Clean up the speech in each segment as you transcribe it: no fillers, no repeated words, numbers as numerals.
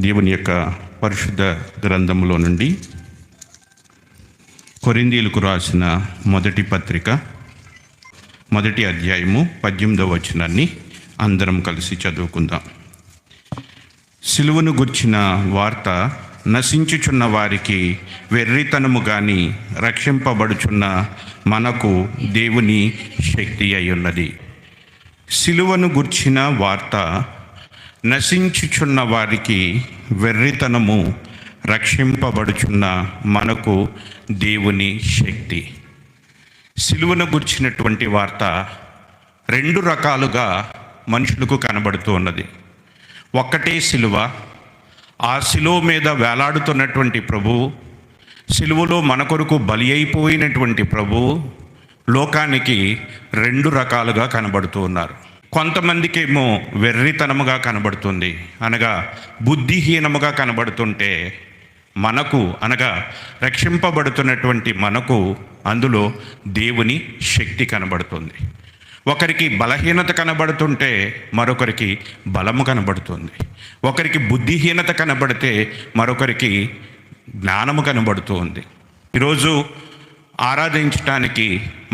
దేవుని యొక్క పరిశుద్ధ గ్రంథంలో నుండి కొరింథీయులకు రాసిన మొదటి పత్రిక 1వ అధ్యాయము 18వ వచనాన్ని అందరం కలిసి చదువుకుందాం. సిలువను గుర్చిన వార్త నశించుచున్న వారికి వెర్రితనము గాని రక్షింపబడుచున్న మనకు దేవుని శక్తి అయ్యున్నది. సిలువను గుర్చిన వార్త నశించుచున్న వారికి వెర్రితనము, రక్షింపబడుచున్న మనకు దేవుని శక్తి. సిలువను గుర్చినటువంటి వార్త రెండు రకాలుగా మనుషులకు కనబడుతూ ఉన్నది. ఒక్కటే సిలువ, ఆ సిలువ మీద వేలాడుతున్నటువంటి ప్రభువు, సిలువలో మన కొరకు బలి అయిపోయినటువంటి ప్రభువు లోకానికి రెండు రకాలుగా కనబడుతూ ఉన్నారు. కొంతమందికేమో వెర్రితనముగా కనబడుతుంది, అనగా బుద్ధిహీనముగా కనబడుతుంటే మనకు, అనగా రక్షింపబడుతున్నటువంటి మనకు అందులో దేవుని శక్తి కనబడుతుంది. ఒకరికి బలహీనత కనబడుతుంటే మరొకరికి బలము కనబడుతుంది. ఒకరికి బుద్ధిహీనత కనబడితే మరొకరికి జ్ఞానము కనబడుతూ ఉంది. ఈరోజు ఆరాధించటానికి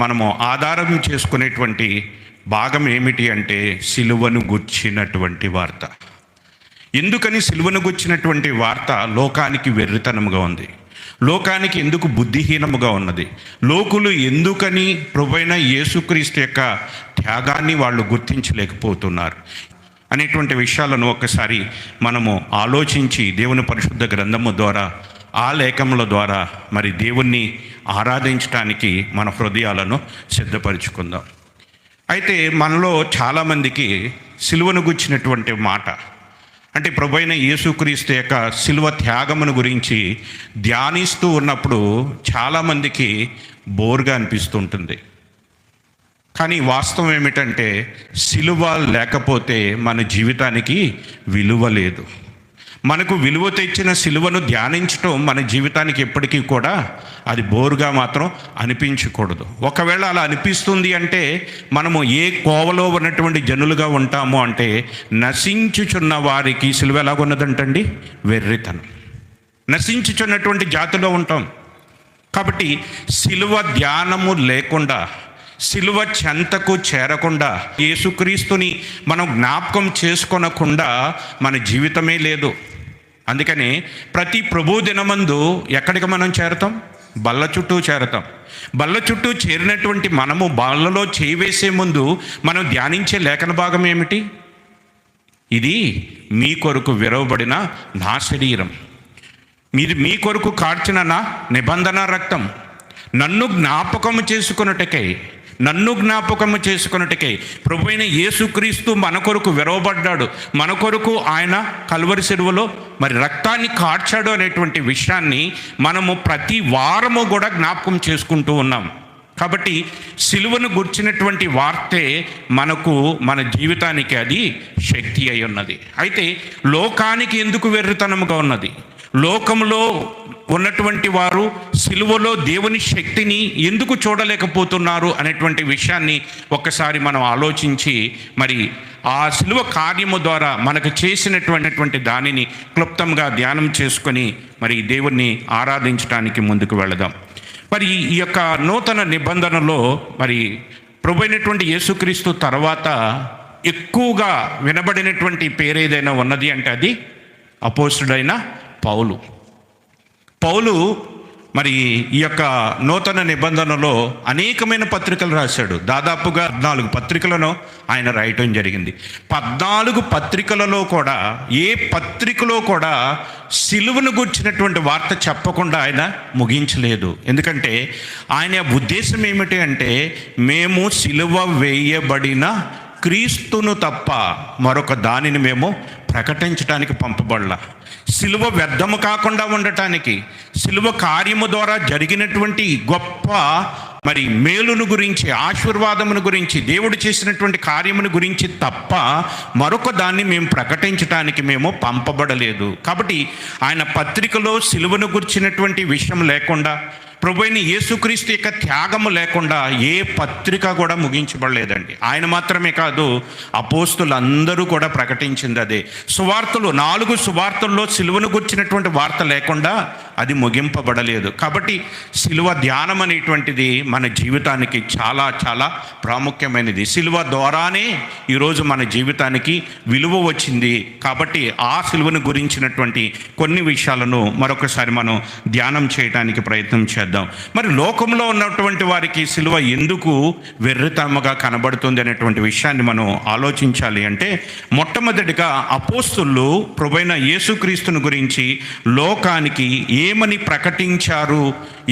మనము ఆధారం చేసుకునేటువంటి భాగం ఏమిటి అంటే సిలువను గుర్చినటువంటి వార్త. ఎందుకని సిలువను గుర్చినటువంటి వార్త లోకానికి వెర్రితనముగా ఉంది? లోకానికి ఎందుకు బుద్ధిహీనముగా ఉన్నది? లోకులు ఎందుకని ప్రభువైన యేసుక్రీస్తు యొక్క త్యాగాన్ని వాళ్ళు గుర్తించలేకపోతున్నారు అనేటువంటి విషయాలను ఒక్కసారి మనము ఆలోచించి దేవుని పరిశుద్ధ గ్రంథము ద్వారా, ఆ లేఖముల ద్వారా మరి దేవుణ్ణి ఆరాధించడానికి మన హృదయాలను సిద్ధపరచుకుందాం. అయితే మనలో చాలామందికి సిలువను గుర్చినటువంటి మాట అంటే ప్రభువైన యేసుక్రీస్తు యొక్క సిలువ త్యాగమును గురించి ధ్యానిస్తూ ఉన్నప్పుడు చాలామందికి బోర్గా అనిపిస్తుంటుంది. కానీ వాస్తవం ఏమిటంటే సిలువ లేకపోతే మన జీవితానికి విలువ లేదు. మనకు విలువ తెచ్చిన సిలువను ధ్యానించటం మన జీవితానికి ఎప్పటికీ కూడా అది బోరుగా మాత్రం అనిపించకూడదు. ఒకవేళ అలా అనిపిస్తుంది అంటే మనము ఏ కోవలో ఉన్నటువంటి జనులుగా ఉంటామో అంటే నశించుచున్న వారికి సిలువ ఎలాగున్నదంటండి? వెర్రితనం. నశించుచున్నటువంటి జాతిలో ఉంటాం. కాబట్టి సిలువ ధ్యానము లేకుండా, సిలువ చెంతకు చేరకుండా, యేసుక్రీస్తుని మనం జ్ఞాపకం చేసుకొనకుండా మన జీవితమే లేదు. అందుకని ప్రతి ప్రభు దినమందు ఎక్కడికి మనం చేరతాం? బల్ల చుట్టూ చేరతాం. బల్ల చుట్టూ చేరినటువంటి మనము బల్లలో చేయి వేసే ముందు మనం ధ్యానించే లేఖన భాగం ఏమిటి? ఇది మీ కొరకు విరవబడిన నా శరీరం, మీరు మీ కొరకు కార్చిన నా నిబంధన రక్తం, నన్ను జ్ఞాపకము చేసుకొనుటకై ప్రభువైన యేసుక్రీస్తు మన కొరకు విరవబడ్డాడు, మన కొరకు ఆయన కల్వరి సిలువలో మరి రక్తాన్ని కార్చాడు అనేటువంటి విషయాన్ని మనము ప్రతి వారము కూడా జ్ఞాపకం చేసుకుంటూ ఉన్నాం. కాబట్టి సిలువను గుర్చినటువంటి వార్తే మనకు, మన జీవితానికి అది శక్తి అయి ఉన్నది. అయితే లోకానికి ఎందుకు వెర్రితనముగా ఉన్నది? లోకంలో ఉన్నటువంటి వారు సిలువలో దేవుని శక్తిని ఎందుకు చూడలేకపోతున్నారు అనేటువంటి విషయాన్ని ఒక్కసారి మనం ఆలోచించి మరి ఆ సిలువ కార్యము ద్వారా మనకు చేసినటువంటి దానిని క్లుప్తంగా ధ్యానం చేసుకొని మరి దేవుణ్ణి ఆరాధించడానికి ముందుకు వెళదాం. మరి ఈ యొక్క నూతన నిబంధనలో మరి ప్రభువైనటువంటి యేసుక్రీస్తు తర్వాత ఎక్కువగా వినబడినటువంటి పేరు ఏదైనా ఉన్నది అంటే అది అపోస్తుడైన పౌలు మరి ఈ యొక్క నూతన నిబంధనలో అనేకమైన పత్రికలు రాశాడు. దాదాపుగా 14 పత్రికలను ఆయన రాయటం జరిగింది. 14 పత్రికలలో కూడా ఏ పత్రికలో కూడా సిలువను గుర్చినటువంటి వార్త చెప్పకుండా ఆయన ముగించలేదు. ఎందుకంటే ఆయన ఉద్దేశం ఏమిటి అంటే మేము సిలువ వేయబడిన క్రీస్తును తప్ప మరొక దానిని మేము ప్రకటించడానికి పంపబడలా. సిలువ వ్యర్థము కాకుండా ఉండటానికి, సిలువ కార్యము ద్వారా జరిగినటువంటి గొప్ప మరి మేలును గురించి, ఆశీర్వాదమును గురించి, దేవుడు చేసినటువంటి కార్యమును గురించి తప్ప మరొక దాన్ని మేము ప్రకటించడానికి మేము పంపబడలేదు. కాబట్టి ఆయన పత్రికలో సిలువను గుర్చినటువంటి విషయం లేకుండా, ప్రభువైన యేసుక్రీస్తు యొక్క త్యాగము లేకుండా ఏ పత్రిక కూడా ముగించబడలేదండి. ఆయన మాత్రమే కాదు, అపోస్తులందరూ కూడా ప్రకటించింది అదే. సువార్తలు 4 సువార్తల్లో సిలువను గుర్చినటువంటి వార్త లేకుండా అది ముగింపబడలేదు. కాబట్టి సిలువ ధ్యానం అనేటువంటిది మన జీవితానికి చాలా చాలా ప్రాముఖ్యమైనది. సిలువ ద్వారానే ఈరోజు మన జీవితానికి విలువ వచ్చింది. కాబట్టి ఆ సిలువను గురించినటువంటి కొన్ని విషయాలను మరొకసారి మనం ధ్యానం చేయడానికి ప్రయత్నం చేద్దాం. మరి లోకంలో ఉన్నటువంటి వారికి సిలువ ఎందుకు వెర్రితనముగా కనబడుతుంది అనేటువంటి విషయాన్ని మనం ఆలోచించాలి. అంటే మొట్టమొదటిగా అపోస్తులు ప్రభువైన యేసుక్రీస్తుని గురించి లోకానికి ఏమని ప్రకటించారు,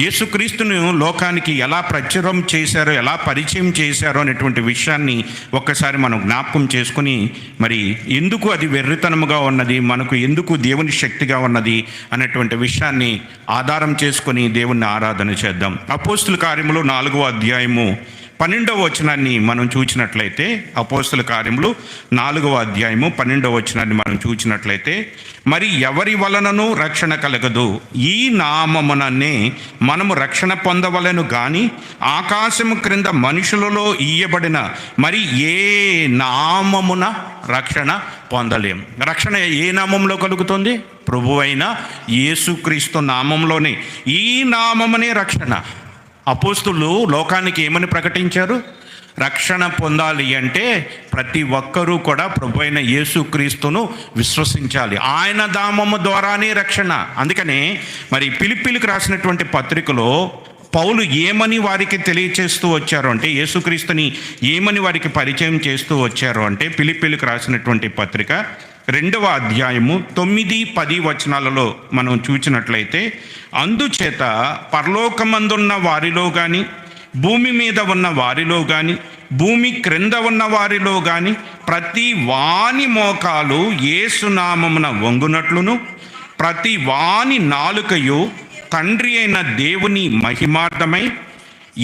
యేసుక్రీస్తును లోకానికి ఎలా ప్రచురం చేశారో, ఎలా పరిచయం చేశారో అనేటువంటి విషయాన్ని ఒక్కసారి మనం జ్ఞాపకం చేసుకుని, మరి ఎందుకు అది వెర్రితనముగా ఉన్నది, మనకు ఎందుకు దేవుని శక్తిగా ఉన్నది అనేటువంటి విషయాన్ని ఆధారం చేసుకొని దేవుణ్ణి ఆరాధన చేద్దాం. అపోస్తుల కార్యములు 4వ అధ్యాయము 12వ వచనాన్ని మనం చూసినట్లయితే, అపోస్తుల కార్యములు 4వ అధ్యాయము 12వ వచనాన్ని మనం చూసినట్లయితే, మరి ఎవరి వలనను రక్షణ కలగదు, ఈ నామముననే మనము రక్షణ పొందవలెను గాని ఆకాశము క్రింద మనుషులలో ఇయ్యబడిన మరి ఏ నామమున రక్షణ పొందలేం. రక్షణ ఏ నామంలో కలుగుతుంది? ప్రభువైన యేసుక్రీస్తు నామంలోనే. ఈ నామమునే రక్షణ. అపోస్తులు లోకానికి ఏమని ప్రకటించారు? రక్షణ పొందాలి అంటే ప్రతి ఒక్కరూ కూడా ప్రభువైన యేసుక్రీస్తును విశ్వసించాలి. ఆయన నామము ద్వారానే రక్షణ. అందుకనే మరి ఫిలిప్పీలకు రాసినటువంటి పత్రికలో పౌలు ఏమని వారికి తెలియచేస్తూ వచ్చారు అంటే, యేసుక్రీస్తుని ఏమని వారికి పరిచయం చేస్తూ వచ్చారు అంటే, ఫిలిప్పీలకు రాసినటువంటి పత్రిక 2వ అధ్యాయము 9-10 వచనాలలో మనం చూసినట్లయితే, అందుచేత పరలోకమందున్న వారిలో కానీ, భూమి మీద ఉన్న వారిలో కానీ, భూమి క్రింద ఉన్న వారిలో కానీ ప్రతి వాని మోకాలు యేసునామమున వంగునట్లును, ప్రతి వాని నాలుకయు తండ్రి అయిన దేవుని మహిమార్థమై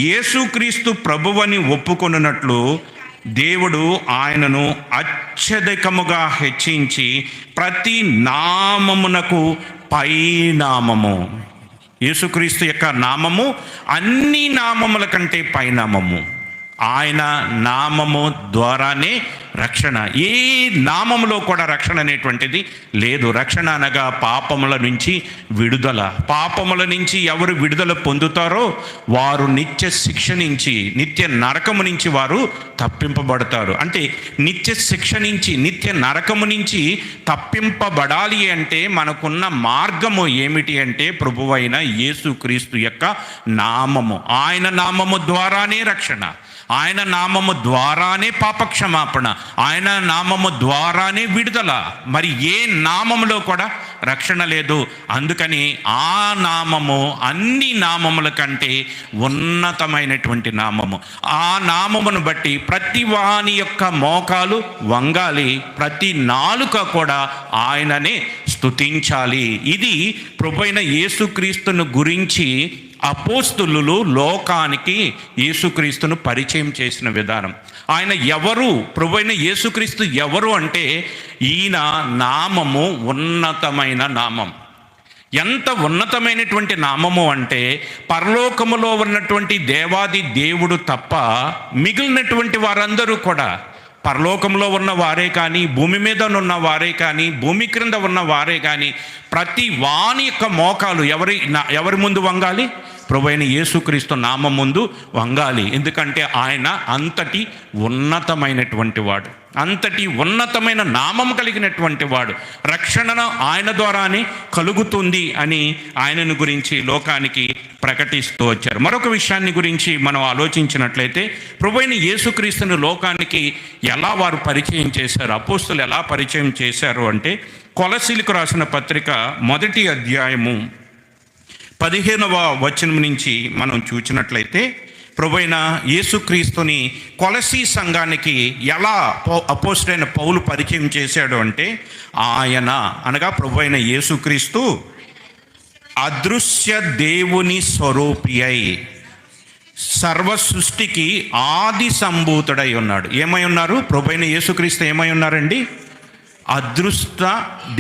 యేసుక్రీస్తు ప్రభువని ఒప్పుకొనున్నట్లు దేవుడు ఆయనను అత్యధికముగా హెచ్చించి ప్రతి నామమునకు పైనామము, యేసుక్రీస్తు యొక్క నామము అన్ని నామముల కంటే పైనామము. ఆయన నామము ద్వారానే రక్షణ. ఏ నామములో కూడా రక్షణ అనేటువంటిది లేదు. రక్షణ అనగా పాపముల నుంచి విడుదల. పాపముల నుంచి ఎవరు విడుదల పొందుతారో వారు నిత్య శిక్ష నుంచి, నిత్య నరకము నుంచి వారు తప్పింపబడతారు. అంటే నిత్య శిక్ష నుంచి, నిత్య నరకము నుంచి తప్పింపబడాలి అంటే మనకున్న మార్గము ఏమిటి అంటే ప్రభువైన యేసుక్రీస్తు యొక్క నామము. ఆయన నామము ద్వారానే రక్షణ, ఆయన నామము ద్వారానే పాపక్షమాపణ, ఆయన నామము ద్వారానే విడుదల. మరి ఏ నామములో కూడా రక్షణ లేదు. అందుకని ఆ నామము అన్ని నామముల కంటే ఉన్నతమైనటువంటి నామము. ఆ నామమును బట్టి ప్రతి వాని యొక్క మోకాలు వంగాలి, ప్రతి నాలుక కూడా ఆయననే స్తుతించాలి. ఇది ప్రభువైన యేసుక్రీస్తును గురించి అపోస్తులు లోకానికి యేసుక్రీస్తును పరిచయం చేసిన విధానం. ఆయన ఎవరు, ప్రభువైన యేసుక్రీస్తు ఎవరు అంటే, ఈయన నామము ఉన్నతమైన నామం. ఎంత ఉన్నతమైనటువంటి నామము అంటే, పరలోకములో ఉన్నటువంటి దేవాది దేవుడు తప్ప మిగిలినటువంటి వారందరూ కూడా, పరలోకంలో ఉన్న వారే కానీ, భూమి మీద ఉన్న వారే కానీ, భూమి క్రింద ఉన్న వారే కానీ, ప్రతి వాని యొక్క మోకాలు ఎవరి ముందు వంగాలి? ప్రభువైన యేసుక్రీస్తు నామం ముందు వంగాలి. ఎందుకంటే ఆయన అంతటి ఉన్నతమైనటువంటి వాడు, అంతటి ఉన్నతమైన నామం కలిగినటువంటి వాడు. రక్షణ ఆయన ద్వారానే కలుగుతుంది అని ఆయనను గురించి లోకానికి ప్రకటిస్తూ వచ్చారు. మరొక విషయాన్ని గురించి మనం ఆలోచించినట్లయితే, ప్రభువైన యేసుక్రీస్తును లోకానికి ఎలా వారు పరిచయం చేశారు, అపోస్తులు ఎలా పరిచయం చేశారు అంటే, కొలసీలకు రాసిన పత్రిక 1వ అధ్యాయము 15వ వచనం నుంచి మనం చూసినట్లయితే, ప్రభువైన యేసుక్రీస్తుని కొలసీ సంఘానికి ఎలా అపోస్తలుడైన పౌలు పరిచయం చేశాడు అంటే, ఆయన అనగా ప్రభువైన యేసుక్రీస్తు అదృశ్య దేవుని స్వరూపి అయి సర్వ సృష్టికి ఆది సంభూతుడై ఉన్నాడు. ఏమై ఉన్నారు? ప్రభువైన యేసుక్రీస్తు ఏమై ఉన్నారండి? అదృష్ట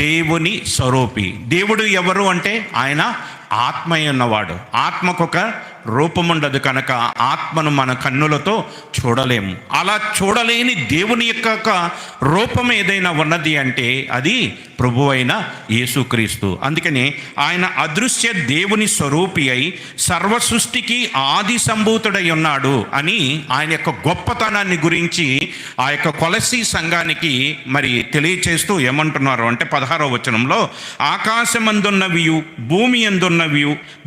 దేవుని స్వరూపి. దేవుడు ఎవరు అంటే ఆయన ఆత్మ ఉన్నవాడు. ఆత్మకు ఒక రూపం ఉండదు కనుక ఆత్మను మన కన్నులతో చూడలేము. అలా చూడలేని దేవుని యొక్క రూపం ఏదైనా ఉన్నది అంటే అది ప్రభువైన యేసుక్రీస్తు. అందుకని ఆయన అదృశ్య దేవుని స్వరూపి అయి సర్వ సృష్టికి ఆది సంభూతుడై ఉన్నాడు అని ఆయన యొక్క గొప్పతనాన్ని గురించి ఆ యొక్క కొలసీ సంఘానికి మరి తెలియచేస్తూ ఏమంటున్నారు అంటే 16వ వచనంలో, ఆకాశమందున్నవి భూమి అందున్నవి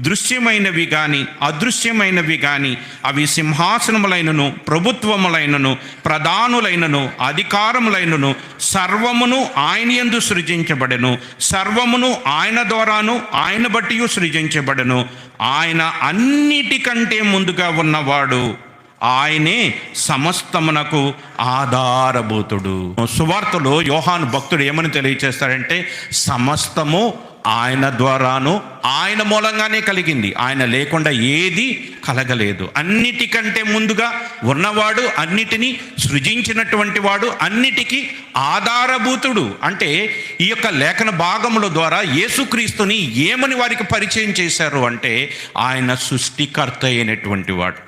దృశ్యమైనవి కానీ అదృశ్యమైనవి కానీ అవి సింహాసనములైనను ప్రభుత్వములైనను ప్రధానులైనను అధికారములైనను సర్వమును ఆయన యందు సృజించబడెను, సర్వమును ఆయన ద్వారాను ఆయన బట్టి సృజించబడెను. ఆయన అన్నిటికంటే ముందుగా ఉన్నవాడు, ఆయనే సమస్తమునకు ఆధారభూతుడు. సువార్తలో యోహాను భక్తుడు ఏమని తెలియచేస్తాడంటే, సమస్తము ఆయన ద్వారాను ఆయన మూలంగానే కలిగింది, ఆయన లేకుండా ఏది కలగలేదు. అన్నిటికంటే ముందుగా ఉన్నవాడు, అన్నిటినీ సృజించినటువంటి వాడు, అన్నిటికీ ఆధారభూతుడు. అంటే ఈ యొక్క లేఖన భాగముల ద్వారా యేసుక్రీస్తుని ఏమని వారికి పరిచయం చేశారు అంటే, ఆయన సృష్టికర్త అయినటువంటి వాడు.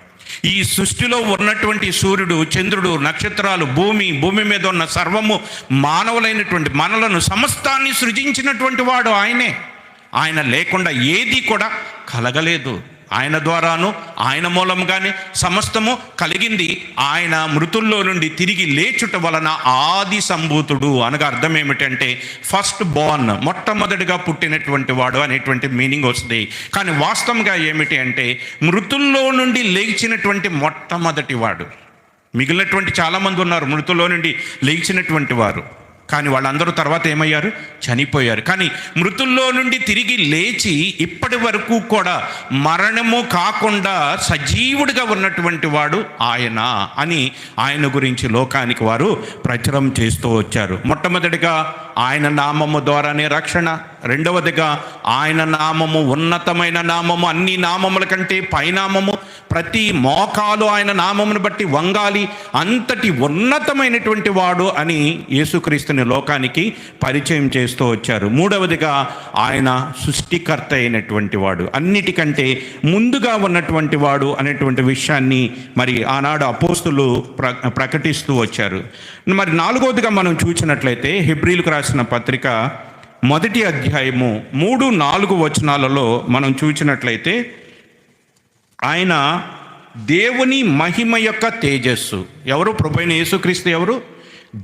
ఈ సృష్టిలో ఉన్నటువంటి సూర్యుడు, చంద్రుడు, నక్షత్రాలు, భూమి మీద ఉన్న సర్వము, మానవులైనటువంటి మనలను సమస్తాన్ని సృజించినటువంటి వాడు ఆయనే. ఆయన లేకుండా ఏది కూడా కలగలేదు. ఆయన ద్వారాను ఆయన మూలంగానే సమస్తము కలిగింది. ఆయన మృతుల్లో నుండి తిరిగి లేచుట వలన ఆది సంభూతుడు అనగా అర్థం ఏమిటంటే ఫస్ట్ బోర్న్, మొట్టమొదటిగా పుట్టినటువంటి వాడు అనేటువంటి మీనింగ్ వస్తుంది. కానీ వాస్తవంగా ఏమిటి అంటే మృతుల్లో నుండి లేచినటువంటి మొట్టమొదటి వాడు. మిగిలినటువంటి చాలామంది ఉన్నారు మృతుల్లో నుండి లేచినటువంటి వారు, కానీ వాళ్ళందరూ తర్వాత ఏమయ్యారు? చనిపోయారు. కానీ మృతుల్లో నుండి తిరిగి లేచి ఇప్పటి వరకు కూడా మరణము కాకుండా సజీవుడిగా ఉన్నటువంటి వాడు ఆయన అని ఆయన గురించి లోకానికి వారు ప్రచురం చేస్తూ వచ్చారు. మొట్టమొదటిగా ఆయన నామము ద్వారానే రక్షణ, రెండవదిగా ఆయన నామము ఉన్నతమైన నామము, అన్ని నామముల కంటే పైనామము, ప్రతి మోకాలు ఆయన నామమును బట్టి వంగాలి, అంతటి ఉన్నతమైనటువంటి వాడు అని యేసుక్రీస్తుని లోకానికి పరిచయం చేస్తూ వచ్చారు. మూడవదిగా ఆయన సృష్టికర్త అయినటువంటి వాడు, అన్నిటికంటే ముందుగా ఉన్నటువంటి వాడు అనేటువంటి విషయాన్ని మరి ఆనాడు అపోస్తులు ప్రకటిస్తూ వచ్చారు. మరి నాలుగవదిగా మనం చూసినట్లయితే హెబ్రీలకు రాసిన పత్రిక 1వ అధ్యాయము 3-4 వచనాలలో మనం చూసినట్లయితే ఆయన దేవుని మహిమ యొక్క తేజస్సు. ఎవరు? ప్రభువైన యేసుక్రీస్తు ఎవరు?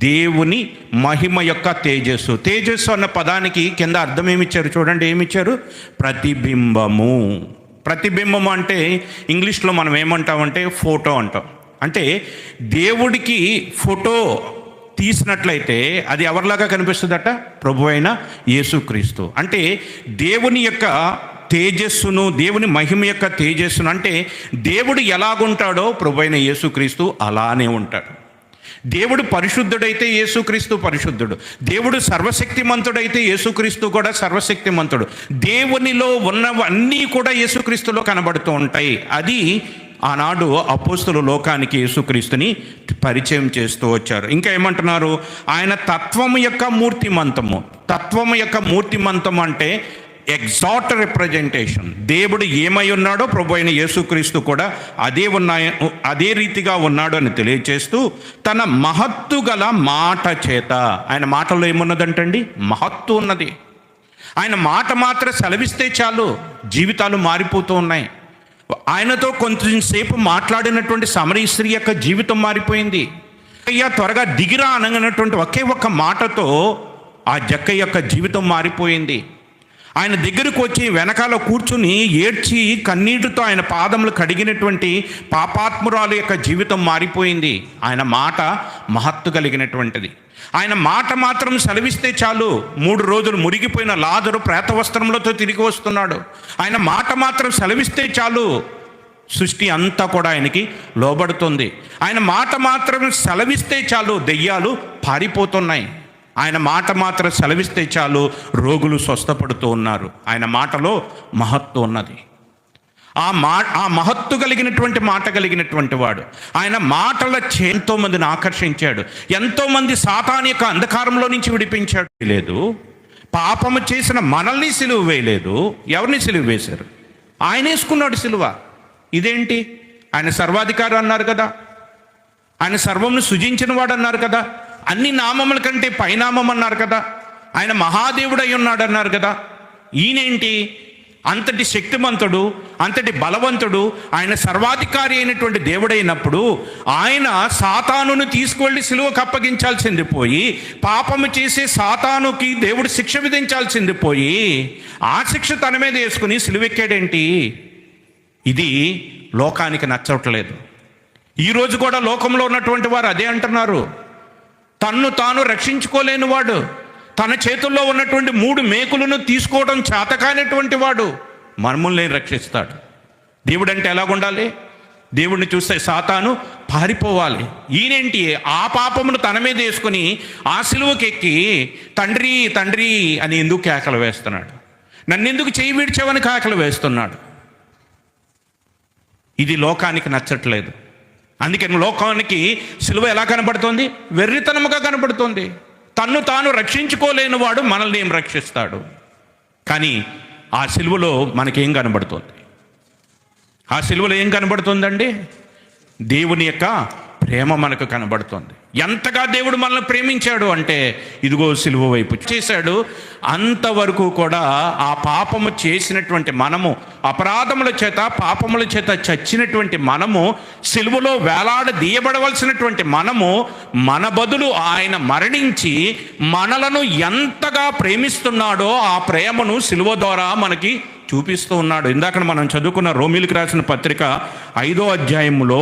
దేవుని మహిమ యొక్క తేజస్సు. తేజస్సు అన్న పదానికి కింద అర్థం ఏమిచ్చారు చూడండి, ఏమిచ్చారు? ప్రతిబింబము. ప్రతిబింబము అంటే ఇంగ్లీష్లో మనం ఏమంటామంటే ఫోటో అంటాం. అంటే దేవుడికి ఫోటో తీసినట్లయితే అది ఎవరిలాగా కనిపిస్తుందట? ప్రభువైన యేసుక్రీస్తు. అంటే దేవుని యొక్క తేజస్సును, దేవుని మహిమ యొక్క తేజస్సును, అంటే దేవుడు ఎలాగుంటాడో ప్రభువైన యేసుక్రీస్తు అలానే ఉంటాడు. దేవుడు పరిశుద్ధుడైతే యేసుక్రీస్తు పరిశుద్ధుడు, దేవుడు సర్వశక్తిమంతుడైతే యేసుక్రీస్తు కూడా సర్వశక్తిమంతుడు. దేవునిలో ఉన్నవన్నీ కూడా యేసుక్రీస్తులో కనబడుతూ ఉంటాయి. అది ఆనాడు అపోస్తులు లోకానికి యేసుక్రీస్తుని పరిచయం చేస్తూ వచ్చారు. ఇంకా ఏమంటున్నారు? ఆయన తత్వము యొక్క మూర్తిమంతము. తత్వము యొక్క మూర్తిమంతం అంటే ఎగ్జాక్ట్ రిప్రజెంటేషన్. దేవుడు ఏమై ఉన్నాడో ప్రభు అయిన యేసుక్రీస్తు కూడా అదే రీతిగా ఉన్నాడు అని తెలియచేస్తూ తన మహత్తు గల మాట చేత, ఆయన మాటలో ఏమున్నదంటండి? మహత్తు ఉన్నది. ఆయన మాట మాత్రం సెలవిస్తే చాలు జీవితాలు మారిపోతూ ఉన్నాయి. ఆయనతో కొంచెంసేపు మాట్లాడినటువంటి సమరీ స్త్రీ యొక్క జీవితం మారిపోయింది. అయ్యా త్వరగా దిగిరా అనగినటువంటి ఒకే ఒక్క మాటతో ఆ జక్కయ్య యొక్క జీవితం మారిపోయింది. ఆయన దగ్గరకు వచ్చి వెనకాల కూర్చుని ఏడ్చి కన్నీటితో ఆయన పాదములు కడిగినటువంటి పాపాత్మురాలు యొక్క జీవితం మారిపోయింది. ఆయన మాట మహత్తు కలిగినటువంటిది. ఆయన మాట మాత్రం సెలవిస్తే చాలు 3 రోజులు మురిగిపోయిన లాజరు ప్రేత వస్త్రములతో తిరిగి వస్తున్నాడు. ఆయన మాట మాత్రం సెలవిస్తే చాలు సృష్టి అంతా కూడా ఆయనకి లోబడుతుంది. ఆయన మాట మాత్రం సెలవిస్తే చాలు దెయ్యాలు పారిపోతున్నాయి. ఆయన మాట మాత్రం సెలవిస్తే చాలు రోగులు స్వస్థపడుతూ ఉన్నారు. ఆయన మాటలో మహత్తు ఉన్నది. ఆ మహత్తు కలిగినటువంటి మాట కలిగినటువంటి వాడు. ఆయన మాటల ఎంతోమందిని ఆకర్షించాడు. ఎంతోమంది సాతాను యొక్క అంధకారంలో నుంచి విడిపించాడు. లేదు, పాపము చేసిన మనల్ని సిలువ వేయలేదు. ఎవరిని సిలువ వేశారు? ఆయన వేసుకున్నాడు సిలువ. ఇదేంటి? ఆయన సర్వాధికారి అన్నారు కదా, ఆయన సర్వమును సృజించిన వాడు అన్నారు కదా, అన్ని నామముల కంటే పైనామం అన్నారు కదా, ఆయన మహాదేవుడు అయి ఉన్నాడు అన్నారు కదా. ఈయనేంటి? అంతటి శక్తిమంతుడు, అంతటి బలవంతుడు, ఆయన సర్వాధికారి అయినటువంటి దేవుడైనప్పుడు ఆయన సాతానును తీసుకువెళ్ళి సిలువకు అప్పగించాల్సింది పోయి, పాపము చేసే సాతానుకి దేవుడు శిక్ష విధించాల్సింది పోయి, ఆ శిక్ష తన మీద వేసుకుని సిలువెక్కాడేంటి? ఇది లోకానికి నచ్చట్లేదు. ఈరోజు కూడా లోకంలో ఉన్నటువంటి వారు అదే అంటున్నారు. తన్ను తాను రక్షించుకోలేని వాడు, తన చేతుల్లో ఉన్నటువంటి 3 మేకులను తీసుకోవడం చేతకానటువంటి వాడు మనముల్ని రక్షిస్తాడు. దేవుడు అంటే ఎలాగుండాలి? దేవుడిని చూస్తే సాతాను పారిపోవాలి. ఈయనేంటి? ఆ పాపమును తన మీద వేసుకుని ఆ సిలువకి ఎక్కి తండ్రి తండ్రి అని ఎందుకు కేకలు వేస్తున్నాడు? నన్నెందుకు చేయి విడిచావని కేకలు వేస్తున్నాడు. ఇది లోకానికి నచ్చట్లేదు. అందుకని లోకానికి సిలువ ఎలా కనబడుతోంది? వెర్రితనముగా కనబడుతోంది. తన్ను తాను రక్షించుకోలేని వాడు మనల్ని ఏం రక్షిస్తాడు? కానీ ఆ సిలువలో మనకేం కనబడుతుంది? ఆ సిలువలో ఏం కనబడుతుందండి? దేవుని యొక్క ప్రేమ మనకు కనబడుతుంది. ఎంతగా దేవుడు మనల్ని ప్రేమించాడు అంటే ఇదిగో సిలువ వైపు చేశాడు. అంతవరకు కూడా ఆ పాపము చేసినటువంటి మనము, అపరాధముల చేత పాపముల చేత చచ్చినటువంటి మనము, సిలువలో వేలాడదీయబడవలసినటువంటి మనము, మన బదులు ఆయన మరణించి మనలను ఎంతగా ప్రేమిస్తున్నాడో ఆ ప్రేమను సిలువ ద్వారా మనకి చూపిస్తూ ఉన్నాడు. ఇందాక మనం చదువుకున్న రోమీలకు రాసిన పత్రిక 5వ అధ్యాయంలో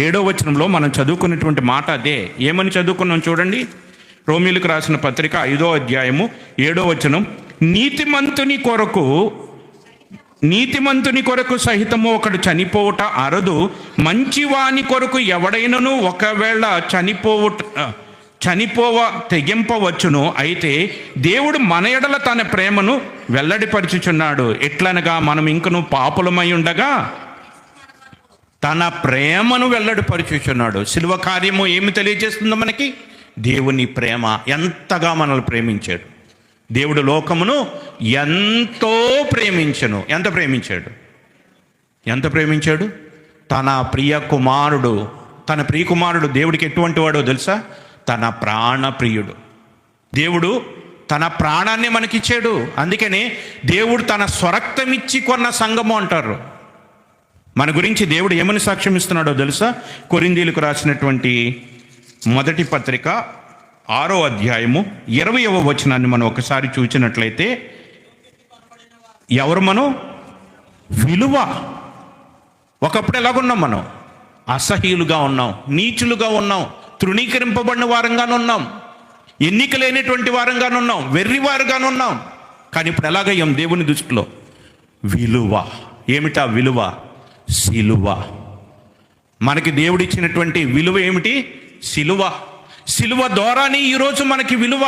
7వ వచనంలో మనం చదువుకున్నటువంటి మాట అదే. ఏమని చదువుకున్నాం చూడండి. రోమీలకు రాసిన పత్రిక 5వ అధ్యాయము 7వ వచనం, నీతిమంతుని కొరకు సహితము ఒకడు చనిపోవుట అరదు, మంచివాని కొరకు ఎవడైనను ఒకవేళ చనిపోవ తెగింపవచ్చును. అయితే దేవుడు మన ఎడల తన ప్రేమను వెల్లడిపరుచుచున్నాడు. ఎట్లనగా మనం ఇంకను పాపులమై ఉండగా తన ప్రేమను వెల్లడిపరుచుచున్నాడు. శిలువ కార్యము ఏమి తెలియజేస్తుందో మనకి? దేవుని ప్రేమ, ఎంతగా మనల్ని ప్రేమించాడు. దేవుడు లోకమును ఎంతో ప్రేమించను. ఎంత ప్రేమించాడు? తన ప్రియ కుమారుడు దేవుడికి ఎటువంటి వాడో తెలుసా? తన ప్రాణప్రియుడు. దేవుడు తన ప్రాణాన్ని మనకిచ్చాడు. అందుకనే దేవుడు తన స్వరక్తం ఇచ్చి కొన్న సంఘము అంటారు. మన గురించి దేవుడు ఏమని సాక్ష్యం ఇస్తున్నాడో తెలుసా? కొరింథీయులకు రాసినటువంటి మొదటి పత్రిక 6వ అధ్యాయము 20వ వచనాన్ని మనం ఒకసారి చూసినట్లయితే, ఎవరు మనం? విలువ. ఒకప్పుడు ఎలాగున్నాం మనం? అసహ్యులుగా ఉన్నాం, నీచులుగా ఉన్నాం, తృణీకరింపబడిన వారంగానే ఉన్నాం, ఎన్నిక లేనటువంటి వారంగానే ఉన్నాం, వెర్రివారుగానే ఉన్నాం. కానీ ఇప్పుడు ఎలాగయ్యాం దేవుని దృష్టిలో? విలువ. ఏమిటా విలువ? సిలువ. మనకి దేవుడిచ్చినటువంటి విలువ ఏమిటి? సిలువ. సిలువ ద్వారానే ఈరోజు మనకి విలువ.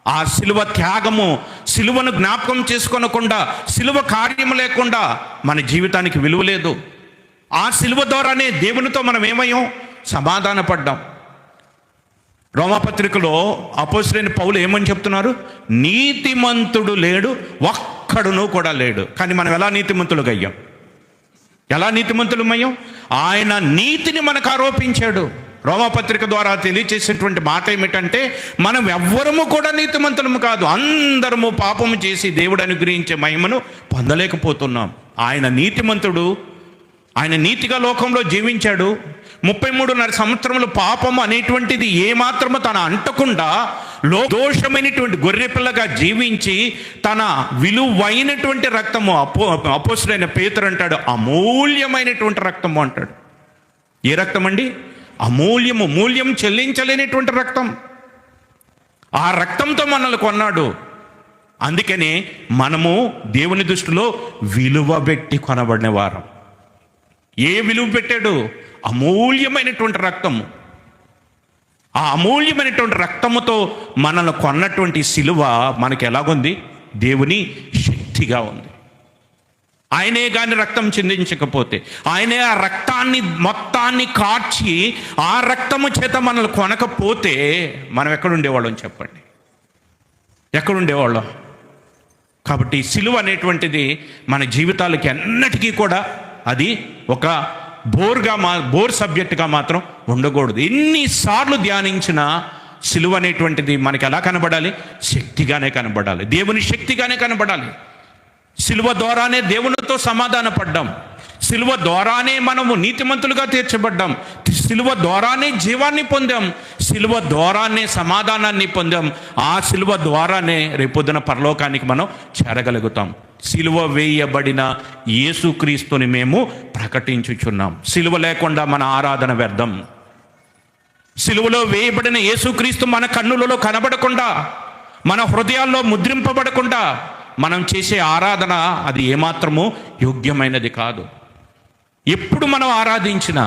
ఆ సిలువ త్యాగము, సిలువను జ్ఞాపకం చేసుకోనకుండా, సిలువ కార్యము లేకుండా మన జీవితానికి విలువ లేదు. ఆ సిలువ ద్వారానే దేవునితో మనం ఏమయ్యాం? సమాధానపడ్డాం. రోమాపత్రికలో అపోస్తలుడైన పౌలు ఏమని చెప్తున్నారు? నీతిమంతుడు లేడు, ఒక్కడును కూడా లేడు. కానీ మనం ఎలా నీతిమంతులుగా అయ్యాం? ఆయన నీతిని మనకు ఆరోపించాడు. రోమాపత్రిక ద్వారా తెలియచేసేటువంటి మాట ఏమిటంటే, మనం ఎవ్వరము కూడా నీతిమంతులము కాదు, అందరము పాపము చేసి దేవుడు అనుగ్రహించే మహిమను పొందలేకపోతున్నాం. ఆయన నీతిమంతుడు. ఆయన నీతిగా లోకంలో జీవించాడు. 33.5 సంవత్సరములు పాపము అనేటువంటిది ఏమాత్రము తన అంటకుండా దోషమైనటువంటి గొర్రెపిల్లగా జీవించి తన విలువైనటువంటి రక్తము, అపోస్తలుడైన పేతురు అంటాడు, అమూల్యమైనటువంటి రక్తము అంటాడు. ఏ రక్తం అండి? అమూల్యము, మూల్యం చెల్లించలేనటువంటి రక్తం. ఆ రక్తంతో మనల్ని కొన్నాడు. అందుకనే మనము దేవుని దృష్టిలో విలువ పెట్టి కొనబడిన వారం. ఏ విలువ పెట్టాడు? అమూల్యమైనటువంటి రక్తము. ఆ అమూల్యమైనటువంటి రక్తముతో మనల్ని కొన్నటువంటి సిలువ మనకి ఎలాగుంది? దేవుని శక్తిగా ఉంది. ఆయనే కానీ రక్తం చిందించకపోతే, ఆయనే ఆ రక్తాన్ని మొత్తాన్ని కార్చి ఆ రక్తము చేత మనల్ని కొనకపోతే మనం ఎక్కడుండేవాళ్ళం చెప్పండి? ఎక్కడుండేవాళ్ళం? కాబట్టి సిలువ అనేటువంటిది మన జీవితాలకి అన్నిటికీ కూడా అది ఒక బోర్ సబ్జెక్టుగా మాత్రం ఉండకూడదు. ఎన్నిసార్లు ధ్యానించినా సిలువ అనేటువంటిది మనకి ఎలా కనబడాలి? శక్తిగానే కనబడాలి, దేవుని శక్తిగానే కనబడాలి. సిలువ ద్వారానే దేవునితో సమాధాన పడ్డాం, సిలువ ద్వారానే మనము నీతిమంతులుగా తీర్చబడ్డాం, సిలువ ద్వారానే జీవాన్ని పొందాం, సిలువ ద్వారానే సమాధానాన్ని పొందాం. ఆ సిలువ ద్వారానే రేపొద్దున పరలోకానికి మనం చేరగలుగుతాం. సిలువ వేయబడిన యేసుక్రీస్తుని మేము ప్రకటించుచున్నాం. సిలువ లేకుండా మన ఆరాధన వ్యర్థం. సిలువలో వేయబడిన యేసుక్రీస్తు మన కన్నులలో కనబడకుండా, మన హృదయాల్లో ముద్రింపబడకుండా మనం చేసే ఆరాధన అది ఏమాత్రము యోగ్యమైనది కాదు. ఎప్పుడు మనం ఆరాధించినా,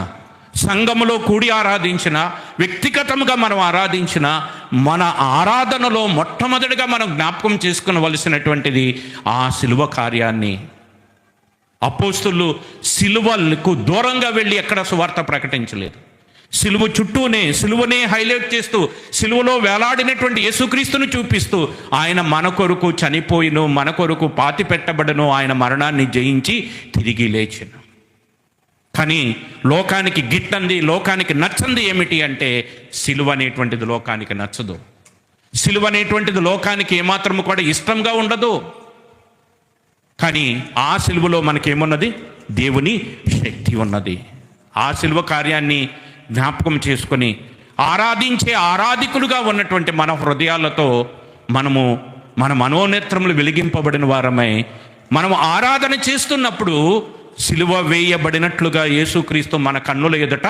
సంఘములో కూడి ఆరాధించినా, వ్యక్తిగతంగా మనం ఆరాధించినా, మన ఆరాధనలో మొట్టమొదటిగా మనం జ్ఞాపకం చేసుకునవలసినటువంటిది ఆ సిలువ కార్యాన్ని. అపోస్తలులు సిలువకు దూరంగా వెళ్ళి ఎక్కడ సువార్త ప్రకటించలేదు. సిలువ చుట్టూనే, సిలువనే హైలైట్ చేస్తూ, సిలువలో వేలాడినటువంటి యేసుక్రీస్తును చూపిస్తూ, ఆయన మన కొరకు చనిపోయిను, మన కొరకు పాతి పెట్టబడను, ఆయన మరణాన్ని జయించి తిరిగి లేచెను. కానీ లోకానికి గిట్టంది, లోకానికి నచ్చంది ఏమిటి అంటే సిలువ అనేటువంటిది లోకానికి నచ్చదు. సిలువ అనేటువంటిది లోకానికి ఏమాత్రము కూడా ఇష్టంగా ఉండదు. కానీ ఆ సిలువలో మనకేమున్నది? దేవుని శక్తి ఉన్నది. ఆ సిలువ కార్యాన్ని జ్ఞాపకం చేసుకొని ఆరాధించే ఆరాధికులుగా ఉన్నటువంటి మన హృదయాలతో మన మనోనేత్రములు వెలిగింపబడిన వారమై మనం ఆరాధన చేస్తున్నప్పుడు సిలువ వేయబడినట్లుగా యేసుక్రీస్తు మన కన్నుల ఎదుట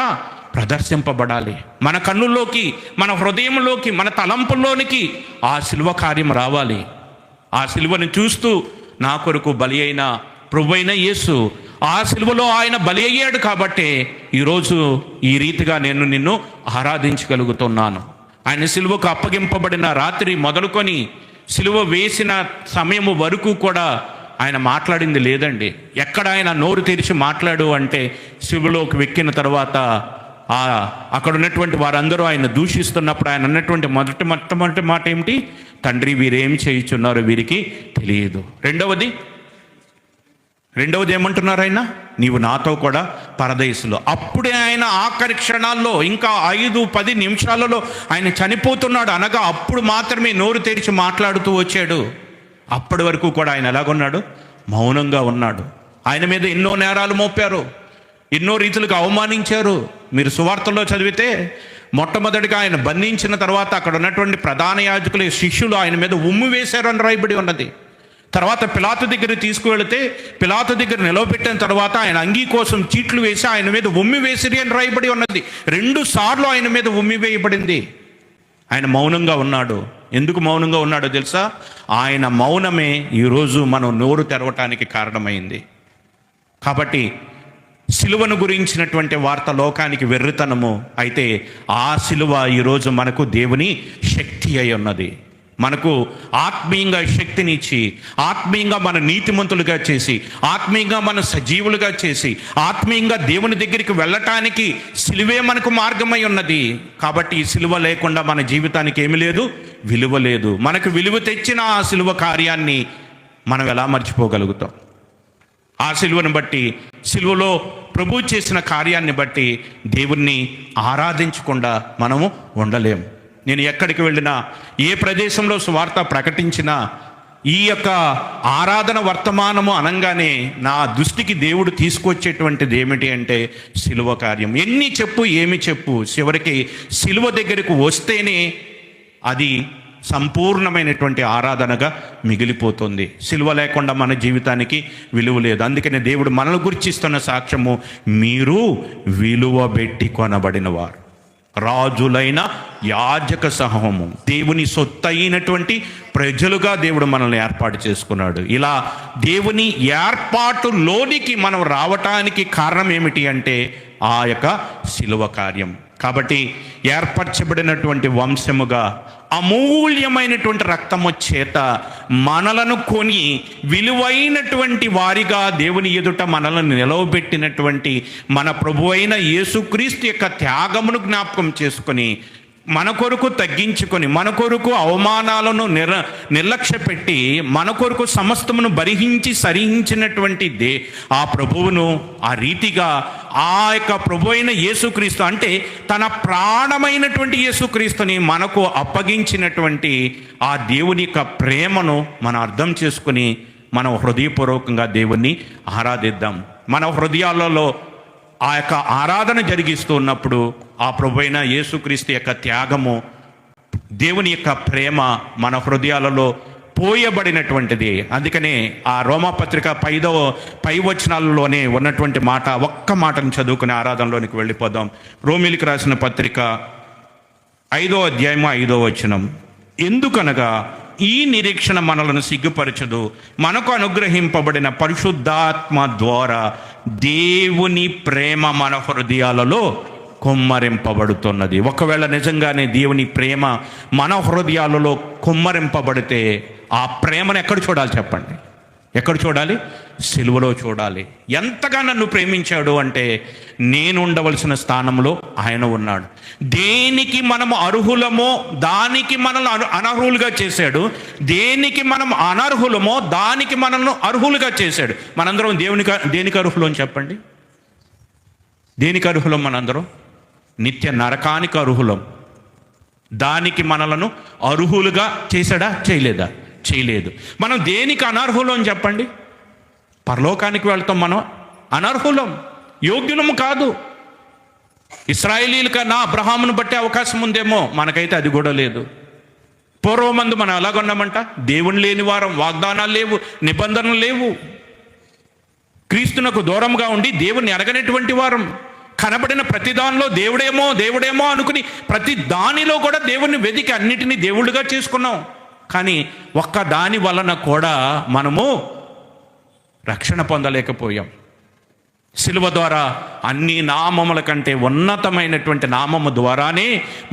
ప్రదర్శింపబడాలి. మన కన్నుల్లోకి, మన హృదయంలోకి, మన తలంపుల్లోనికి ఆ సిలువ కార్యం రావాలి. ఆ సిలువను చూస్తూ నా కొరకు బలి అయిన ప్రభువైన యేసు, ఆ సిలువలో ఆయన బలి అయ్యాడు కాబట్టే ఈరోజు ఈ రీతిగా నేను నిన్ను ఆరాధించగలుగుతున్నాను. ఆయన సిలువకు అప్పగింపబడిన రాత్రి మొదలుకొని సిలువ వేసిన సమయము వరకు కూడా ఆయన మాట్లాడింది లేదండి. ఎక్కడ ఆయన నోరు తెరిచి మాట్లాడు అంటే సిలువలోకి వెక్కిన తర్వాత అక్కడ ఉన్నటువంటి వారందరూ ఆయన దూషిస్తున్నప్పుడు ఆయన అన్నటువంటి మొట్టమొదటి మాట ఏమిటి? తండ్రి, వీరేం చేయుచున్నారో వీరికి తెలియదు. రెండవది ఏమంటున్నారు ఆయన? నీవు నాతో కూడా పరదేశులో. అప్పుడే ఆయన ఆఖరి క్షణాల్లో, ఇంకా 5-10 నిమిషాలలో ఆయన చనిపోతున్నాడు అనగా అప్పుడు మాత్రమే నోరు తెరిచి మాట్లాడుతూ వచ్చాడు. అప్పటి వరకు కూడా ఆయన ఎలాగున్నాడు? మౌనంగా ఉన్నాడు. ఆయన మీద ఎన్నో నేరాలు మోపారు, ఎన్నో రీతులుగా అవమానించారు. మీరు సువార్తల్లో చదివితే మొట్టమొదటిగా ఆయన బంధించిన తర్వాత అక్కడ ఉన్నటువంటి ప్రధాన యాజకులు, శిష్యులు ఆయన మీద ఉమ్ము వేశారు అని రాయబడి ఉన్నది. తర్వాత పిలాతు దగ్గర తీసుకువెళితే పిలాతు దగ్గర నిలవబెట్టిన తర్వాత ఆయన అంగీ కోసం చీట్లు వేసి ఆయన మీద ఉమ్మి వేసిరి అని రాయబడి ఉన్నది. 2 సార్లు ఆయన మీద ఉమ్మి వేయబడింది. ఆయన మౌనంగా ఉన్నాడు. ఎందుకు మౌనంగా ఉన్నాడో తెలుసా? ఆయన మౌనమే ఈరోజు మనం నోరు తెరవటానికి కారణమైంది. కాబట్టి సిలువను గురించినటువంటి వార్త లోకానికి వెర్రితనము అయితే, ఆ సిలువ ఈరోజు మనకు దేవుని శక్తి అయి ఉన్నది. మనకు ఆత్మీయంగా శక్తినిచ్చి, ఆత్మీయంగా మన నీతిమంతులుగా చేసి, ఆత్మీయంగా మన సజీవులుగా చేసి, ఆత్మీయంగా దేవుని దగ్గరికి వెళ్ళటానికి సిలువే మనకు మార్గమై ఉన్నది. కాబట్టి ఈ సిలువ లేకుండా మన జీవితానికి ఏమి లేదు, విలువ లేదు. మనకు విలువ తెచ్చిన ఆ సిలువ కార్యాన్ని మనం ఎలా మర్చిపోగలుగుతాం? ఆ సిలువను బట్టి, సిలువలో ప్రభు చేసిన కార్యాన్ని బట్టి దేవుణ్ణి ఆరాధించకుండా మనము ఉండలేము. నేను ఎక్కడికి వెళ్ళినా, ఏ ప్రదేశంలో సువార్త ప్రకటించినా, ఈ యొక్క ఆరాధన వర్తమానము అనగానే నా దృష్టికి దేవుడు తీసుకొచ్చేటువంటిది ఏమిటి అంటే సిలువ కార్యం. ఎన్ని చెప్పు, ఏమి చెప్పు, చివరికి సిలువ దగ్గరకు వస్తేనే అది సంపూర్ణమైనటువంటి ఆరాధనగా మిగిలిపోతుంది. సిలువ లేకుండా మన జీవితానికి విలువ లేదు. అందుకనే దేవుడు మనల్ని గుర్చిస్తున్న సాక్ష్యము, మీరు విలువ పెట్టి కొనబడిన వారు, రాజులైన యాజక సమూహము, దేవుని సొత్తైనటువంటి ప్రజలుగా దేవుడు మనల్ని ఏర్పాటు చేసుకున్నాడు. ఇలా దేవుని ఏర్పాటులోనికి మనం రావటానికి కారణం ఏమిటి అంటే ఆ యొక్క సిలువ కార్యం. కాబట్టి ఏర్పరచబడినటువంటి వంశముగా, అమూల్యమైనటువంటి రక్తము చేత మనలను కొని విలువైనటువంటి వారిగా దేవుని ఎదుట మనలను నిలవబెట్టినటువంటి మన ప్రభువైన యేసుక్రీస్తు యొక్క త్యాగమును జ్ఞాపకం చేసుకొని మన కొరకు తగ్గించుకొని, మన కొరకు అవమానాలను నిర్లక్ష్య పెట్టి, మన కొరకు సమస్తమును భరించి సహించినటువంటి ఆ ప్రభువును, ఆ రీతిగా ఆ యొక్క ప్రభు అయిన యేసుక్రీస్తు, అంటే తన ప్రాణమైనటువంటి యేసుక్రీస్తుని మనకు అప్పగించినటువంటి ఆ దేవుని యొక్క ప్రేమను మనం అర్థం చేసుకుని మనం హృదయపూర్వకంగా దేవుణ్ణి ఆరాధిద్దాం. మన హృదయాలలో ఆ యొక్క ఆరాధన జరిగిస్తూ ఉన్నప్పుడు ఆ ప్రభువైన యేసుక్రీస్తు యొక్క త్యాగము, దేవుని యొక్క ప్రేమ మన హృదయాలలో పోయబడినటువంటిది. అందుకనే ఆ రోమాపత్రిక 5వ వచనాలలోనే ఉన్నటువంటి మాట, ఒక్క మాటను చదువుకుని ఆరాధనలోనికి వెళ్ళిపోదాం. రోమిలికి రాసిన పత్రిక 5వ అధ్యాయము 5వ వచనం. ఎందుకనగా ఈ నిరీక్షణ మనలను సిగ్గుపరచదు, మనకు అనుగ్రహింపబడిన పరిశుద్ధాత్మ ద్వారా దేవుని ప్రేమ మన హృదయాలలో కుమ్మరింపబడుతున్నది. ఒకవేళ నిజంగానే దేవుని ప్రేమ మన హృదయాలలో కుమ్మరింపబడితే ఆ ప్రేమను ఎక్కడ చూడాలి చెప్పండి? ఎక్కడ చూడాలి? సిలువలో చూడాలి. ఎంతగా నన్ను ప్రేమించాడు అంటే, నేను ఉండవలసిన స్థానంలో ఆయన ఉన్నాడు. దేనికి మనము అర్హులమో దానికి మనల్ని అనర్హులుగా చేశాడు, దేనికి మనం అనర్హులమో దానికి మనల్ని అర్హులుగా చేశాడు. మనందరం దేనికి అర్హులు అని చెప్పండి? దేనికి అర్హులం మనందరం? నిత్య నరకానికి అర్హులం. దానికి మనలను అర్హులుగా చేశాడా? చేయలేదా? చేయలేదు. మనం దేనికి అనర్హులం అని చెప్పండి? పరలోకానికి వెళ్తాం మనం అనర్హులం, యోగ్యులము కాదు. ఇశ్రాయేలీల కన్నా అబ్రహామును బట్టే అవకాశం ఉందేమో, మనకైతే అది కూడా లేదు. పూర్వమందు మనం ఎలాగొన్నామంట? దేవుని లేని వారం, వాగ్దానాలు లేవు, నిబంధనలు లేవు, క్రీస్తునకు దూరంగా ఉండి దేవుని ఎరగనటువంటి వారం. కనబడిన ప్రతి దానిలో దేవుడేమో దేవుడేమో అనుకుని ప్రతి దానిలో కూడా దేవుణ్ణి వెతికి అన్నిటినీ దేవుళ్ళుగా చేసుకున్నాం. కానీ ఒక్క దాని వలన కూడా మనము రక్షణ పొందలేకపోయాం. సిలువ ద్వారా అన్ని నామముల కంటే ఉన్నతమైనటువంటి నామము ద్వారానే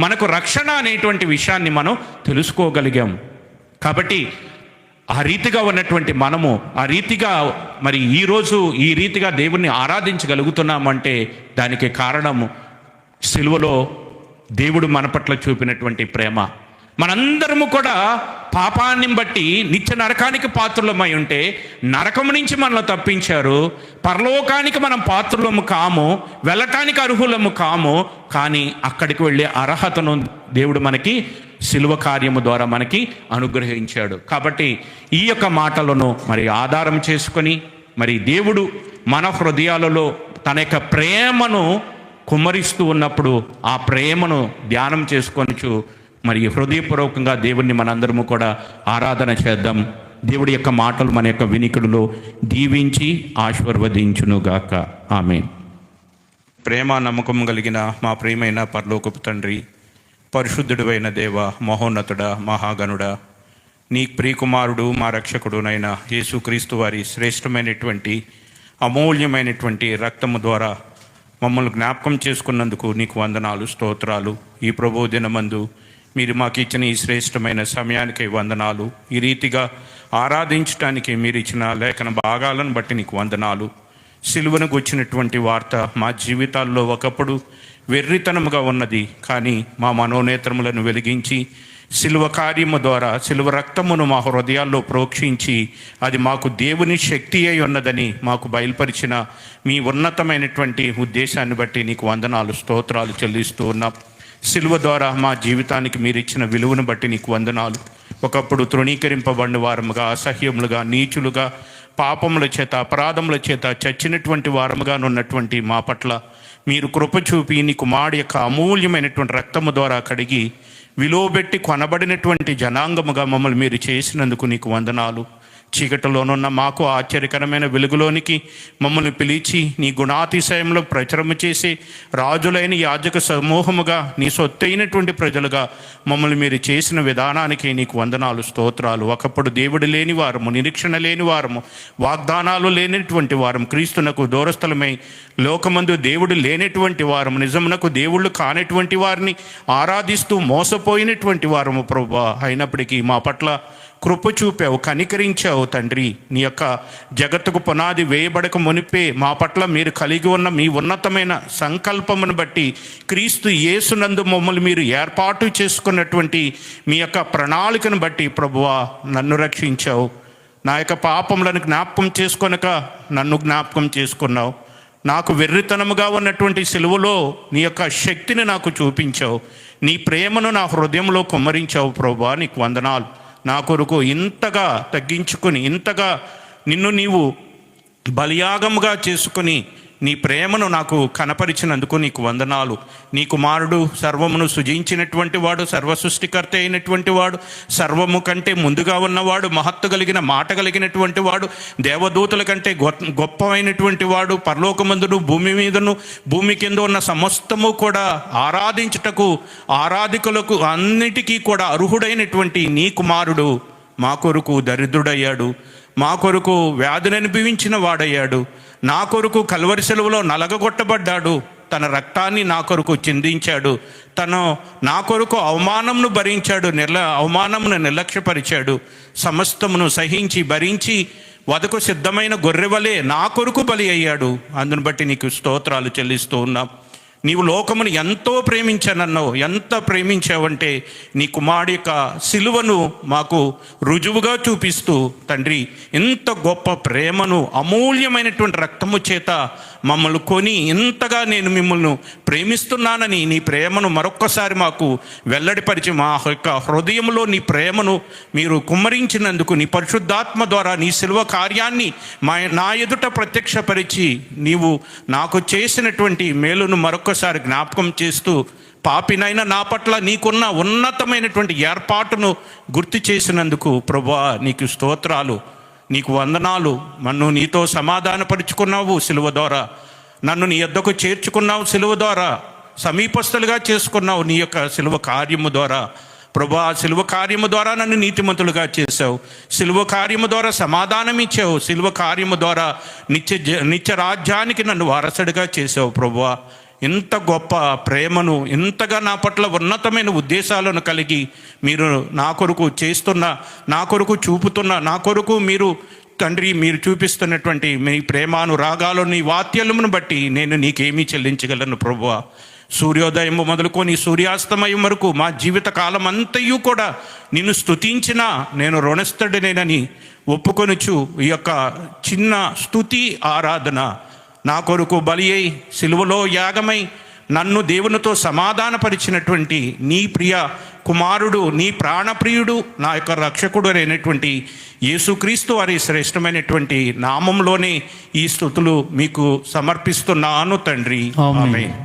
మనకు రక్షణ అనేటువంటి విషయాన్ని మనం తెలుసుకోగలిగాం. కాబట్టి ఆ రీతిగా ఉన్నటువంటి మనము ఆ రీతిగా మరి ఈరోజు ఈ రీతిగా దేవుణ్ణి ఆరాధించగలుగుతున్నామంటే దానికి కారణము సిలువలో దేవుడు మన పట్ల చూపినటువంటి ప్రేమ. మనందరము కూడా పాపాన్ని బట్టి నిత్య నరకానికి పాత్రులమై ఉంటే నరకము నుంచి మనల్ని తప్పించారు. పరలోకానికి మనం పాత్రులము కాము, వెళ్ళటానికి అర్హులము కాము. కానీ అక్కడికి వెళ్ళే అర్హతను దేవుడు మనకి సిలువ కార్యము ద్వారా మనకి అనుగ్రహించాడు. కాబట్టి ఈ యొక్క మాటలను మరి ఆధారం చేసుకొని మరి దేవుడు మన హృదయాలలో తన యొక్క ప్రేమను కుమ్మరిస్తూ ఉన్నప్పుడు ఆ ప్రేమను ధ్యానం చేసుకొనుచు మరి హృదయపూర్వకంగా దేవుణ్ణి మనందరము కూడా ఆరాధన చేద్దాం. దేవుడి యొక్క మాటలు మన యొక్క వినికిడిలో దీవించి ఆశీర్వదించునుగాక. ఆమేన్. ప్రేమ నమ్మకం కలిగిన మా ప్రియమైన పరలోకపు తండ్రి, పరిశుద్ధుడైన దేవ, మహోన్నతుడ, మహాగణుడ, నీ ప్రియకుమారుడు మా రక్షకుడునైన యేసుక్రీస్తు వారి శ్రేష్టమైనటువంటి అమూల్యమైనటువంటి రక్తము ద్వారా మమ్మల్ని జ్ఞాపకం చేసుకున్నందుకు నీకు వందనాలు, స్తోత్రాలు. ఈ ప్రభు దినమందు మీరు మాకు ఇచ్చిన ఈ శ్రేష్టమైన సమయానికి వందనాలు. ఈ రీతిగా ఆరాధించడానికి మీరు ఇచ్చిన లేఖన భాగాలను బట్టి నీకు వందనాలు. సిలువను వచ్చినటువంటి వార్త మా జీవితాల్లో ఒకప్పుడు వెర్రితనముగా ఉన్నది, కానీ మా మనోనేత్రములను వెలిగించి సిలువ కార్యము ద్వారా సిలువ రక్తమును మా హృదయాల్లో ప్రోక్షించి అది మాకు దేవుని శక్తి అయి ఉన్నదని మాకు బయలుపరిచిన మీ ఉన్నతమైనటువంటి ఉద్దేశాన్ని బట్టి నీకు వందనాలు, స్తోత్రాలు చెల్లిస్తూ ఉన్నాం. సిలువ ద్వారా మా జీవితానికి మీరు ఇచ్చిన విలువను బట్టి నీకు వందనాలు. ఒకప్పుడు తృణీకరింపబడిన వారముగా, అసహ్యములుగా, నీచులుగా, పాపముల చేత, అపరాధముల చేత చచ్చినటువంటి వారముగా ఉన్నటువంటి మా పట్ల మీరు కృప చూపి నీ కుమారుడి యొక్క అమూల్యమైనటువంటి రక్తము ద్వారా కడిగి విలువబెట్టి కొనబడినటువంటి జనాంగముగా మమ్మల్ని మీరు చేసినందుకు నీకు వందనాలు. చీకటిలోనున్న మాకు ఆశ్చర్యకరమైన వెలుగులోనికి మమ్మల్ని పిలిచి నీ గుణాతిశయంలో ప్రచురము చేసి రాజులైన యాజక సమూహముగా నీ సొత్తైనటువంటి ప్రజలుగా మమ్మల్ని మీరు చేసిన విధానానికి నీకు వందనాలు, స్తోత్రాలు. ఒకప్పుడు దేవుడు లేని వారము, నిరీక్షణ లేని వారము, వాగ్దానాలు లేనటువంటి వారము, క్రీస్తునకు దూరస్థలమై లోకమందు దేవుడు లేనటువంటి వారము, నిజమునకు దేవుళ్ళు కానటువంటి వారిని ఆరాధిస్తూ మోసపోయినటువంటి వారము ప్రభువా. అయినప్పటికీ మా పట్ల కృప చూపావు, కనికరించావు తండ్రి. నీ యొక్క జగత్తుకు పునాది వేయబడక మునిపే మా పట్ల మీరు కలిగి ఉన్న మీ ఉన్నతమైన సంకల్పమును బట్టి, క్రీస్తు యేసునందు మమ్మల్ని మీరు ఏర్పాటు చేసుకున్నటువంటి మీ యొక్క ప్రణాళికను బట్టి ప్రభువా నన్ను రక్షించావు. నా యొక్క పాపములను జ్ఞాపకం చేసుకొనక నన్ను జ్ఞాపకం చేసుకున్నావు. నాకు వెర్రితనముగా ఉన్నటువంటి సిలువలో నీ యొక్క శక్తిని నాకు చూపించావు. నీ ప్రేమను నా హృదయంలో కుమ్మరించావు ప్రభువా, నీకు వందనాలు. నా కొరకు ఇంతగా తగ్గించుకొని, ఇంతగా నిన్ను నీవు బలియాగముగా చేసుకొని నీ ప్రేమను నాకు కనపరిచినందుకు నీకు వందనాలు. నీ కుమారుడు సర్వమును సృజించినటువంటి వాడు, సర్వ సృష్టికర్త అయినటువంటి వాడు, సర్వము కంటే ముందుగా ఉన్నవాడు, మహత్తు కలిగిన మాట కలిగినటువంటి వాడు, దేవదూతల కంటే గొప్పమైనటువంటి వాడు, పరలోకమందును భూమి మీదను భూమి కింద ఉన్న సమస్తము కూడా ఆరాధించుటకు, ఆరాధికులకు అన్నిటికీ కూడా అర్హుడైనటువంటి నీ కుమారుడు మా కొరకు దరిద్రుడయ్యాడు, మా కొరకు వ్యాధిని అనుభవించిన వాడయ్యాడు, నా కొరకు కల్వరి సిలువలో నలగగొట్టబడ్డాడు, తన రక్తాన్ని నా కొరకు చిందించాడు, తను నా కొరకు అవమానమును భరించాడు, అవమానమును నిర్లక్ష్యపరిచాడు, సమస్తమును సహించి భరించి వదకు సిద్ధమైన గొర్రెవలే నా కొరకు బలి అయ్యాడు. అందును బట్టి నీకు స్తోత్రాలు చెల్లిస్తూ ఉన్నాం. నీవు లోకమును ఎంతో ప్రేమించానన్నావు. ఎంత ప్రేమించావంటే నీ కుమారుడి యొక్క సిలువను మాకు రుజువుగా చూపిస్తూ తండ్రి, ఇంత గొప్ప ప్రేమను అమూల్యమైనటువంటి రక్తము చేత మమ్మల్ని కొని ఇంతగా నేను మిమ్మల్ని ప్రేమిస్తున్నానని నీ ప్రేమను మరొక్కసారి మాకు వెల్లడిపరిచి మా యొక్క హృదయంలో నీ ప్రేమను మీరు కుమ్మరించినందుకు, నీ పరిశుద్ధాత్మ ద్వారా నీ సిలువ కార్యాన్ని నా ఎదుట ప్రత్యక్షపరిచి నీవు నాకు చేసినటువంటి మేలును మరొక్కసారి జ్ఞాపకం చేస్తూ, పాపినైనా నా పట్ల నీకున్న ఉన్నతమైనటువంటి ఏర్పాటును గుర్తు చేసినందుకు ప్రభువా నీకు స్తోత్రాలు, నీకు వందనాలు. నన్ను నీతో సమాధానపరుచుకున్నావు సిలువ ద్వారా, నన్ను నీ యొద్దకు చేర్చుకున్నావు సిలువ ద్వారా, సమీపస్తులుగా చేసుకున్నావు నీ యొక్క సిలువ కార్యము ద్వారా. ప్రభువా సిలువ కార్యము ద్వారా నన్ను నీతిమంతులుగా చేశావు, సిలువ కార్యము ద్వారా సమాధానం ఇచ్చావు, సిలువ కార్యము ద్వారా నిత్య రాజ్యానికి నన్ను వారసుడిగా చేసావు. ప్రభువా ఇంత గొప్ప ప్రేమను, ఇంతగా నా పట్ల ఉన్నతమైన ఉద్దేశాలను కలిగి మీరు నా కొరకు చేస్తున్న, నా కొరకు చూపుతున్న, నా కొరకు మీరు తండ్రి మీరు చూపిస్తున్నటువంటి మీ ప్రేమానురాగాలు, నీ వాత్సల్యమును బట్టి నేను నీకేమీ చెల్లించగలను ప్రభువా. సూర్యోదయం మొదలుకొని సూర్యాస్తమయం వరకు మా జీవిత కాలం అంతయు కూడా నిన్ను స్తుతించినా నేను రుణస్థుడినేనని ఒప్పుకొనుచు ఈ యొక్క చిన్న స్తుతి ఆరాధన నా కొరకు బలి అయి సిలువలో యాగమై నన్ను దేవునితో సమాధానపరిచినటువంటి నీ ప్రియ కుమారుడు, నీ ప్రాణప్రియుడు, నా యొక్క రక్షకుడు అయినటువంటి యేసుక్రీస్తు వారి శ్రేష్టమైనటువంటి నామంలోనే ఈ స్తుతులు మీకు సమర్పిస్తున్నాను తండ్రి. ఆమేన్.